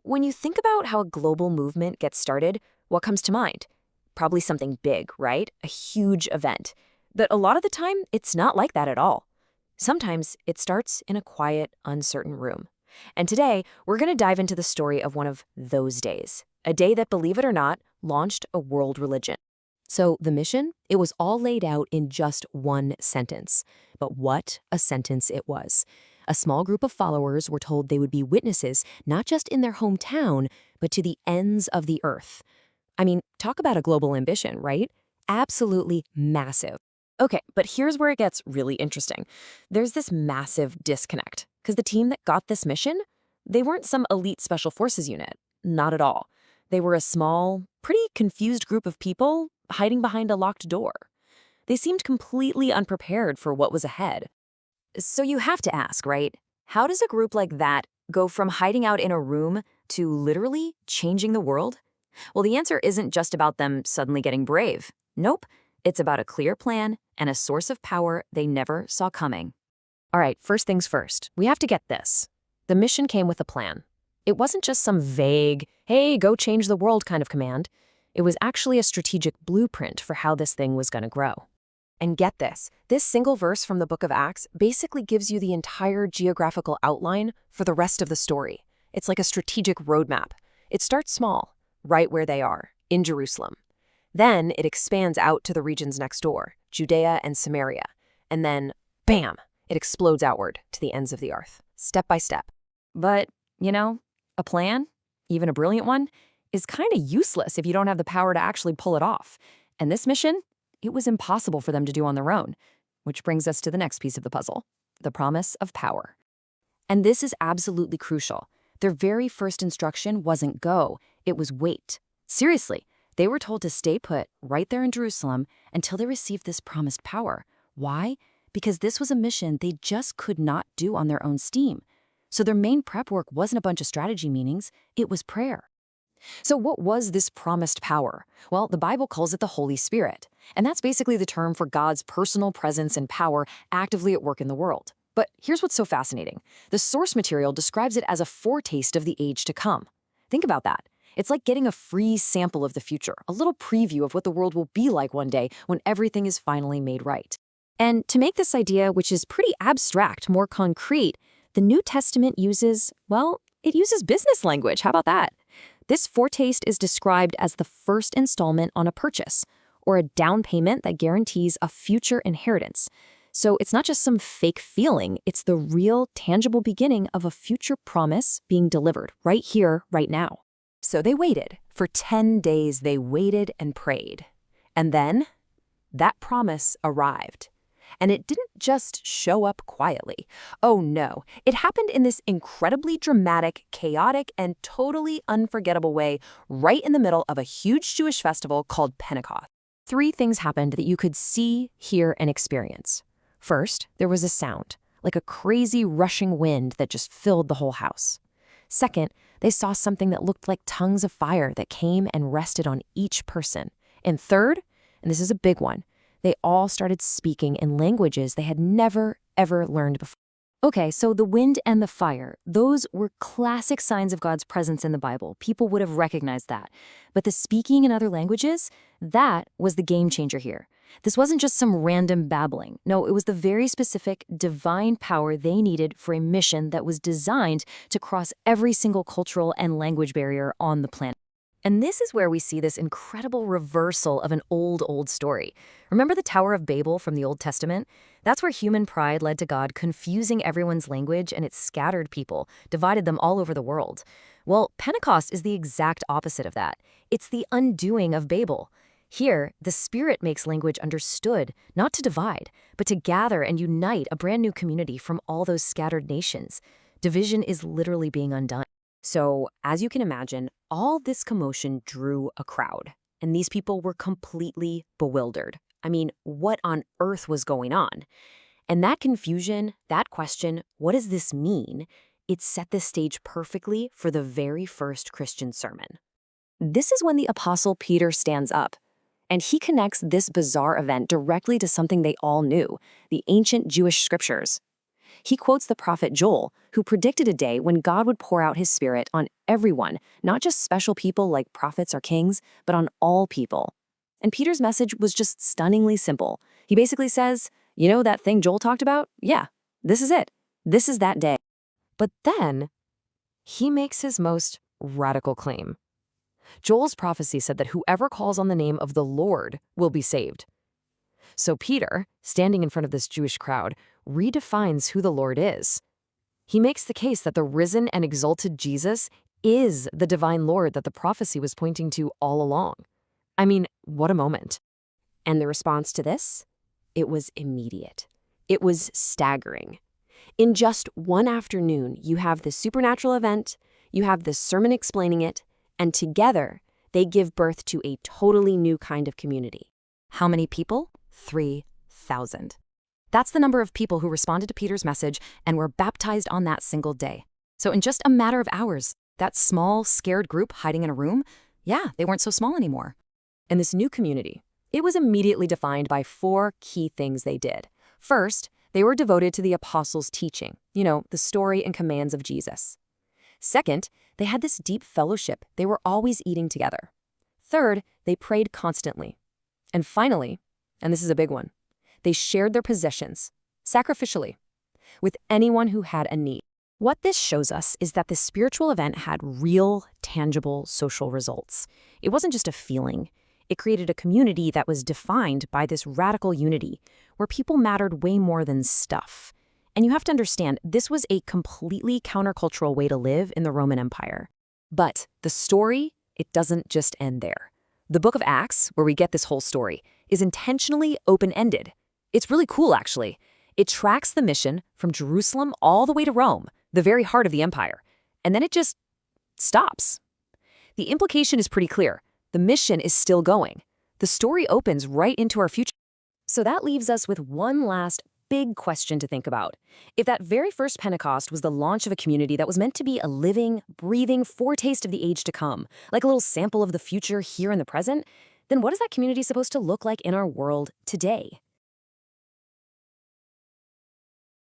When you think about how a global movement gets started, what comes to mind? Probably something big, right? A huge event. But a lot of the time, it's not like that at all. Sometimes it starts in a quiet, uncertain room. And today, we're going to dive into the story of one of those days, a day that, believe it or not, launched a world religion. So the mission? It was all laid out in just one sentence. But what a sentence it was. A small group of followers were told they would be witnesses, not just in their hometown, but to the ends of the earth. I mean, talk about a global ambition, right? Absolutely massive. Okay, but here's where it gets really interesting. There's this massive disconnect, because the team that got this mission, they weren't some elite special forces unit. Not at all. They were a small, pretty confused group of people hiding behind a locked door. They seemed completely unprepared for what was ahead. So you have to ask, right? How does a group like that go from hiding out in a room to literally changing the world? Well, the answer isn't just about them suddenly getting brave. Nope. It's about a clear plan and a source of power they never saw coming. All right, first things first. We have to get this. The mission came with a plan. It wasn't just some vague, hey, go change the world kind of command. It was actually a strategic blueprint for how this thing was going to grow. And get this single verse from the book of Acts basically gives you the entire geographical outline for the rest of the story. It's like a strategic roadmap. It starts small, right where they are, in Jerusalem. Then it expands out to the regions next door, Judea and Samaria. And then, bam, it explodes outward to the ends of the earth, step by step. But, a plan, even a brilliant one, is kind of useless if you don't have the power to actually pull it off. And this mission, it was impossible for them to do on their own. Which brings us to the next piece of the puzzle, the promise of power. And this is absolutely crucial. Their very first instruction wasn't go, it was wait. Seriously, they were told to stay put right there in Jerusalem until they received this promised power. Why? Because this was a mission they just could not do on their own steam. So their main prep work wasn't a bunch of strategy meetings, it was prayer. So what was this promised power? Well, the Bible calls it the Holy Spirit. And that's basically the term for God's personal presence and power actively at work in the world. But here's what's so fascinating. The source material describes it as a foretaste of the age to come. Think about that. It's like getting a free sample of the future, a little preview of what the world will be like one day when everything is finally made right. And to make this idea, which is pretty abstract, more concrete, the New Testament uses business language. How about that? This foretaste is described as the first installment on a purchase, or a down payment that guarantees a future inheritance. So it's not just some fake feeling, it's the real, tangible beginning of a future promise being delivered right here, right now. So they waited. For 10 days, they waited and prayed. And then that promise arrived. And it didn't just show up quietly. Oh no, it happened in this incredibly dramatic, chaotic, and totally unforgettable way right in the middle of a huge Jewish festival called Pentecost. 3 things happened that you could see, hear, and experience. First, there was a sound, like a crazy rushing wind that just filled the whole house. Second, they saw something that looked like tongues of fire that came and rested on each person. And third, and this is a big one, they all started speaking in languages they had never, ever learned before. Okay, so the wind and the fire, those were classic signs of God's presence in the Bible. People would have recognized that. But the speaking in other languages, that was the game changer here. This wasn't just some random babbling. No, it was the very specific divine power they needed for a mission that was designed to cross every single cultural and language barrier on the planet. And this is where we see this incredible reversal of an old story. Remember the Tower of Babel from the Old Testament? That's where human pride led to God confusing everyone's language, and it scattered people, divided them all over the world. Well, Pentecost is the exact opposite of that. It's the undoing of Babel. Here, the Spirit makes language understood, not to divide, but to gather and unite a brand new community from all those scattered nations. Division is literally being undone. So, as you can imagine, all this commotion drew a crowd, and these people were completely bewildered. I mean, what on earth was going on? And that confusion, that question, what does this mean? It set the stage perfectly for the very first Christian sermon. This is when the Apostle Peter stands up, and he connects this bizarre event directly to something they all knew, the ancient Jewish scriptures. He quotes the prophet Joel, who predicted a day when God would pour out his spirit on everyone, not just special people like prophets or kings, but on all people. And Peter's message was just stunningly simple. He basically says, you know that thing Joel talked about? Yeah, this is it. This is that day. But then he makes his most radical claim. Joel's prophecy said that whoever calls on the name of the Lord will be saved. So Peter, standing in front of this Jewish crowd, redefines who the Lord is. He makes the case that the risen and exalted Jesus is the divine Lord that the prophecy was pointing to all along. I mean, what a moment. And the response to this? It was immediate. It was staggering. In just one afternoon, you have the supernatural event, you have the sermon explaining it, and together, they give birth to a totally new kind of community. How many people? 3,000. That's the number of people who responded to Peter's message and were baptized on that single day. So in just a matter of hours, that small, scared group hiding in a room, they weren't so small anymore. And this new community, it was immediately defined by 4 key things they did. First, they were devoted to the apostles' teaching, the story and commands of Jesus. Second, they had this deep fellowship. They were always eating together. Third, they prayed constantly. And finally, and this is a big one, they shared their possessions, sacrificially, with anyone who had a need. What this shows us is that this spiritual event had real, tangible social results. It wasn't just a feeling. It created a community that was defined by this radical unity, where people mattered way more than stuff. And you have to understand, this was a completely countercultural way to live in the Roman Empire. But the story, it doesn't just end there. The book of Acts, where we get this whole story, is intentionally open-ended. It's really cool, actually. It tracks the mission from Jerusalem all the way to Rome, the very heart of the empire. And then it just stops. The implication is pretty clear. The mission is still going. The story opens right into our future. So that leaves us with one last big question to think about. If that very first Pentecost was the launch of a community that was meant to be a living, breathing foretaste of the age to come, like a little sample of the future here in the present, then what is that community supposed to look like in our world today?